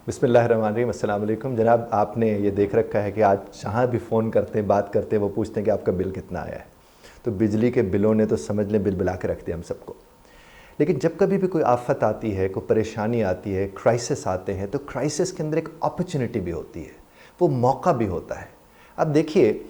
बिस्मिल्लाहिर्रहमानिर्रहीम। अस्सलाम वालेकुम। जनाब, आपने ये देख रखा है कि आज जहाँ भी फ़ोन करते हैं, बात करते हैं, वो पूछते हैं कि आपका बिल कितना आया है। तो बिजली के बिलों ने तो समझ लें बिल बिला के रख दिया हम सबको। लेकिन जब कभी भी कोई आफत आती है, कोई परेशानी आती है, क्राइसिस आते हैं, तो क्राइसिस के अंदर एक अपॉर्चुनिटी भी होती है, वो मौका भी होता है। अब देखिए,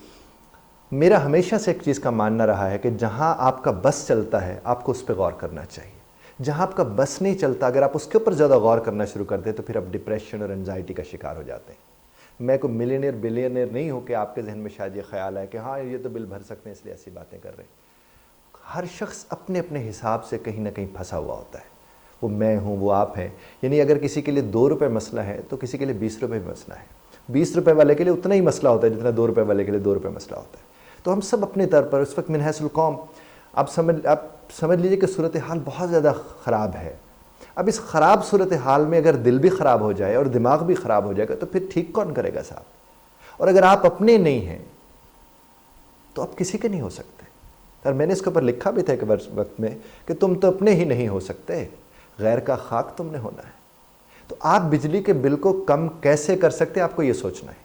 मेरा हमेशा से एक चीज़ का मानना रहा है कि जहाँ आपका बस चलता है आपको उस पर गौर करना चाहिए। जहाँ आपका बस नहीं चलता, अगर आप उसके ऊपर ज़्यादा गौर करना शुरू कर दें तो फिर आप डिप्रेशन और एंजाइटी का शिकार हो जाते हैं। मैं कोई मिलियनियर बिलियनियर नहीं हूँ कि आपके जहन में शायद ये ख्याल है कि हाँ ये तो बिल भर सकते हैं इसलिए ऐसी बातें कर रहे हैं। हर शख्स अपने अपने हिसाब से कहीं ना कहीं फंसा हुआ होता है। वो मैं हूँ, वो आप हैं। यानी अगर किसी के लिए 2 रुपये मसला है तो किसी के लिए 20 रुपये भी मसला है। 20 रुपये वाले के लिए उतना ही मसला होता है जितना 2 रुपये वाले के लिए 2 रुपये मसला होता है। तो हम सब अपने तौर पर उस वक्त मिनहसुल कौम, आप समझ लीजिए कि सूरत हाल बहुत ज़्यादा ख़राब है। अब इस ख़राब सूरत हाल में अगर दिल भी ख़राब हो जाए और दिमाग भी ख़राब हो जाएगा तो फिर ठीक कौन करेगा साहब। और अगर आप अपने नहीं हैं तो आप किसी के नहीं हो सकते। और मैंने इसके ऊपर लिखा भी था एक वक्त में कि तुम तो अपने ही नहीं हो सकते, गैर का खाक तुमने होना है। तो आप बिजली के बिल को कम कैसे कर सकते हैं, आपको ये सोचना है।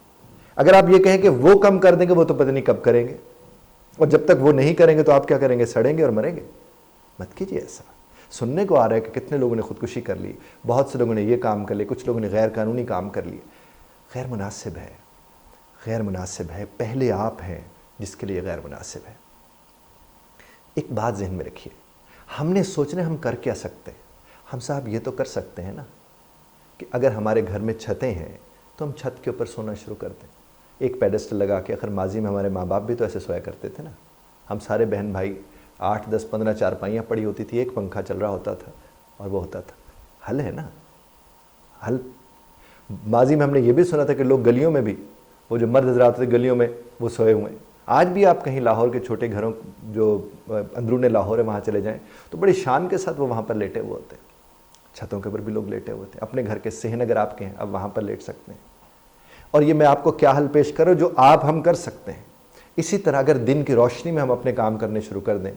अगर आप ये कहें कि वो कम कर देंगे, वो तो पता नहीं कब करेंगे, और जब तक वो नहीं करेंगे तो आप क्या करेंगे, सड़ेंगे और मरेंगे। मत कीजिए ऐसा। सुनने को आ रहा है कि कितने लोगों ने खुदकुशी कर ली, बहुत से लोगों ने ये काम कर लिए, कुछ लोगों ने गैर कानूनी काम कर लिए। गैर मुनासिब है, गैर मुनासिब है। पहले आप हैं जिसके लिए गैर मुनासिब है। एक बात जहन में रखिए, हमने सोचना हम कर क्या सकते हैं। हम साहब ये तो कर सकते हैं ना कि अगर हमारे घर में छतें हैं तो हम छत के ऊपर सोना शुरू कर दें, एक पेडेस्टल लगा के। आखिर माजी में हमारे माँ बाप भी तो ऐसे सोया करते थे ना। हम सारे बहन भाई 8, 10, 15 चारपाइयाँ पड़ी होती थी, एक पंखा चल रहा होता था और वो होता था। हल है ना, हल। माजी में हमने ये भी सुना था कि लोग गलियों में भी, वो जो मर्द हजरात थे गलियों में, वो सोए हुए हैं। आज भी आप कहीं लाहौर के छोटे घरों, जो अंदरूने लाहौर है, वहाँ चले जाएं तो बड़ी शान के साथ वो वहाँ पर लेटे हुए होते हैं। छतों के ऊपर भी लोग लेटे हुए थे। अपने घर के सेहन अगर आपके हैं, अब वहाँ पर लेट सकते हैं। और ये मैं आपको क्या हल पेश कर रहा हूँ जो आप हम कर सकते हैं। इसी तरह अगर दिन की रोशनी में हम अपने काम करने शुरू कर दें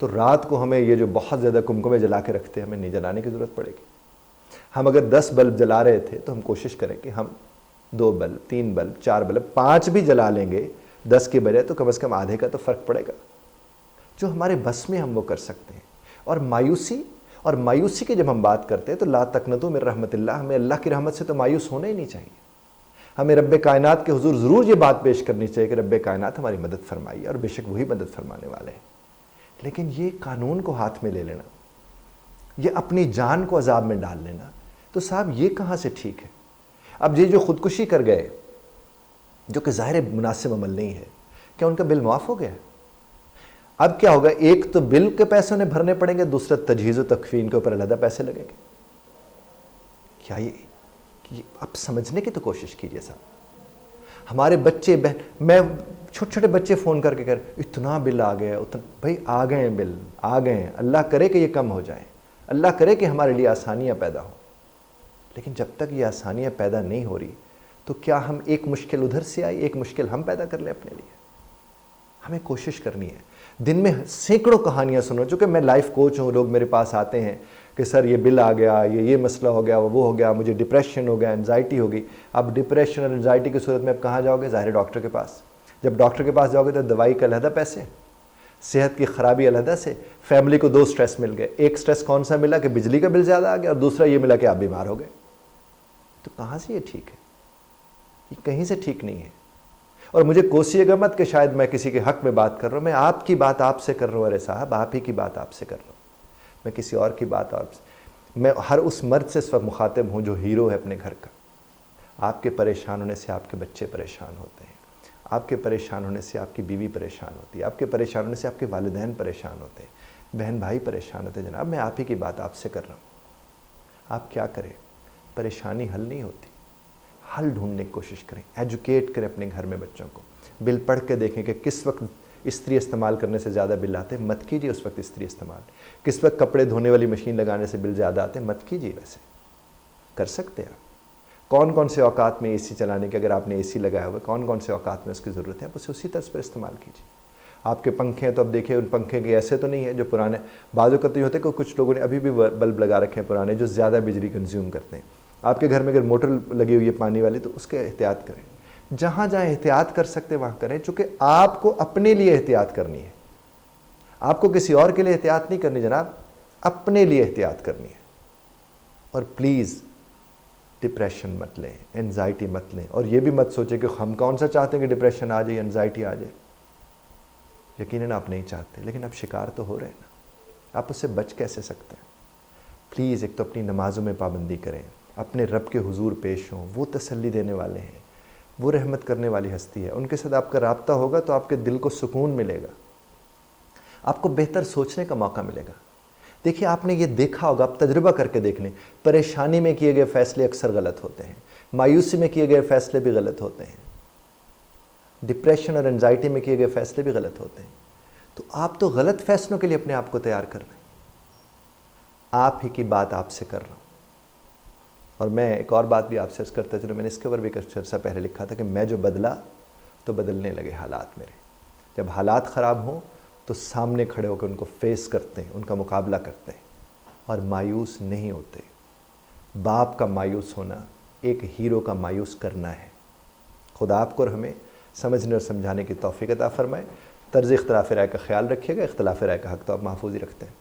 तो रात को हमें ये जो बहुत ज़्यादा कुमकुमे जला के रखते हैं, हमें नहीं जलाने की ज़रूरत पड़ेगी। हम अगर 10 बल्ब जला रहे थे तो हम कोशिश करें कि हम 2 बल्ब, 3 बल्ब, 4 बल्ब, 5 भी जला लेंगे 10 के बजाय, तो कम से कम आधे का तो फ़र्क पड़ेगा। जो हमारे बस में हम वो कर सकते हैं। और मायूसी की जब हम बात करते हैं तो ला तकनतु मिन रहमतिल्लाह, हमें अल्लाह की रहमत से तो मायूस होना ही नहीं चाहिए। हमें रब्बे कायनात के हुजूर ज़रूर ये बात पेश करनी चाहिए कि रब्बे कायनात हमारी मदद फरमाइए, और बेशक वही मदद फरमाने वाले हैं। लेकिन ये कानून को हाथ में ले लेना, ये अपनी जान को अजाब में डाल लेना, तो साहब ये कहाँ से ठीक है। अब ये जो खुदकुशी कर गए, जो कि ज़ाहिर मुनासिब अमल नहीं है, क्या उनका बिल माफ़ हो गया? अब क्या होगा, एक तो बिल के पैसे उन्हें भरने पड़ेंगे, दूसरा तजहीज़ व तकफ़ीन के ऊपर अलग पैसे लगेंगे। क्या ये आप समझने की तो कोशिश कीजिए साहब। हमारे बच्चे बहन, मैं छोटे छोटे बच्चे फ़ोन करके कर, इतना बिल आ गया, उतना। भाई आ गए हैं, बिल आ गए हैं, अल्लाह करे कि ये कम हो जाए, अल्लाह करे कि हमारे लिए आसानियाँ पैदा हो। लेकिन जब तक ये आसानियाँ पैदा नहीं हो रही तो क्या हम एक मुश्किल उधर से आई, एक मुश्किल हम पैदा कर लें अपने लिए? हमें कोशिश करनी है। दिन में सैकड़ों कहानियाँ सुनो, चूँकि मैं लाइफ कोच हूँ, लोग मेरे पास आते हैं कि सर ये बिल आ गया, ये मसला हो गया, वो हो गया, मुझे डिप्रेशन हो गया, एंजाइटी हो गई। अब डिप्रेशन और एंजाइटी की सूरत में अब कहाँ जाओगे? ज़ाहिर डॉक्टर के पास। जब डॉक्टर के पास जाओगे तो दवाई का अलहदा पैसे, सेहत की ख़राबी अलहदा से। फैमिली को 2 स्ट्रेस मिल गए। एक स्ट्रेस कौन सा मिला कि बिजली का बिल ज़्यादा आ गया, और दूसरा ये मिला कि आप बीमार हो गए। तो कहाँ से ये ठीक है? ये कहीं से ठीक नहीं है। और मुझे कोसिएगा मत कि शायद मैं किसी के हक में बात कर रहा हूँ। मैं आपकी बात आपसे कर रहा हूँ। अरे साहब, आप ही की बात आपसे कर रहा हूँ, मैं किसी और की बात आपसे। मैं हर उस मर्द से इस वक्त मुखातिब हूँ जो हीरो है अपने घर का। आपके परेशान होने से आपके बच्चे परेशान होते हैं, आपके परेशान होने से आपकी बीवी परेशान होती है, आपके परेशान होने से आपके वालिदैन परेशान होते हैं, बहन भाई परेशान होते हैं। जनाब, मैं आप ही की बात आपसे कर रहा हूँ। आप क्या करें? परेशानी हल नहीं होती, हल ढूंढने की कोशिश करें, एजुकेट करें अपने घर में बच्चों को। बिल पढ़ के देखें कि किस वक्त इस्त्री इस्तेमाल करने से ज़्यादा बिल आते हैं, मत कीजिए उस वक्त इस्त्री इस्तेमाल। किस वक्त कपड़े धोने वाली मशीन लगाने से बिल ज़्यादा आते हैं, मत कीजिए। वैसे कर सकते हैं आप। कौन कौन से औकात में एसी चलाने के, अगर आपने एसी लगाया हुआ, कौन कौन से औकात में उसकी ज़रूरत है, आप उसे उसी तर्ज पर इस्तेमाल कीजिए। आपके पंखे हैं तो अब देखिए, उन पंखे के ऐसे तो नहीं है जो पुराने, बाज़ों का तो ये होता है कि कुछ लोगों ने अभी भी बल्ब लगा रखे हैं पुराने जो ज़्यादा बिजली कंज्यूम करते हैं। आपके घर में अगर मोटर लगी हुई है पानी वाली तो उसके एहतियात करें। जहाँ जहाँ एहतियात कर सकते वहाँ करें, चूँकि आपको अपने लिए एहतियात करनी है, आपको किसी और के लिए एहतियात नहीं करनी जनाब, अपने लिए एहतियात करनी है। और प्लीज़ डिप्रेशन मत लें, एनजाइटी मत लें, और ये भी मत सोचें कि हम कौन सा चाहते हैं कि डिप्रेशन आ जाए, एनजाइटी आ जाए। यकीनन आप नहीं चाहते, लेकिन आप शिकार तो हो रहे हैं ना, आप उससे बच कैसे सकते हैं। प्लीज़ एक तो अपनी नमाज़ों में पाबंदी करें, अपने रब के हुजूर पेश हों, वो तसल्ली देने वाले हैं, वो रहमत करने वाली हस्ती है, उनके साथ आपका राब्ता होगा तो आपके दिल को सुकून मिलेगा, आपको बेहतर सोचने का मौका मिलेगा। देखिए आपने ये देखा होगा, आप तजुर्बा करके देख लें, परेशानी में किए गए फैसले अक्सर गलत होते हैं, मायूसी में किए गए फैसले भी गलत होते हैं, डिप्रेशन और एंजाइटी में किए गए फैसले भी गलत होते हैं। तो आप तो गलत फैसलों के लिए अपने आप को तैयार कर रहे हैं। आप ही की बात आपसे कर रहा हूँ। और मैं एक और बात भी आपसे अर्ज़ करता चलूँ, मैंने इसके ऊपर भी कुछ अर्सा पहले लिखा था कि मैं जो बदला तो बदलने लगे हालात मेरे। जब हालात ख़राब हों तो सामने खड़े होकर उनको फेस करते हैं, उनका मुकाबला करते हैं और मायूस नहीं होते। बाप का मायूस होना एक हीरो का मायूस करना है। खुदा आपको और हमें समझने और समझाने की तौफीक अता फ़रमाए। तर्ज़ इख्तिलाफ़ राय का ख्याल रखिएगा, इख्तिलाफ़ राय का हक़ तो आप महफूज़ ही रखते हैं।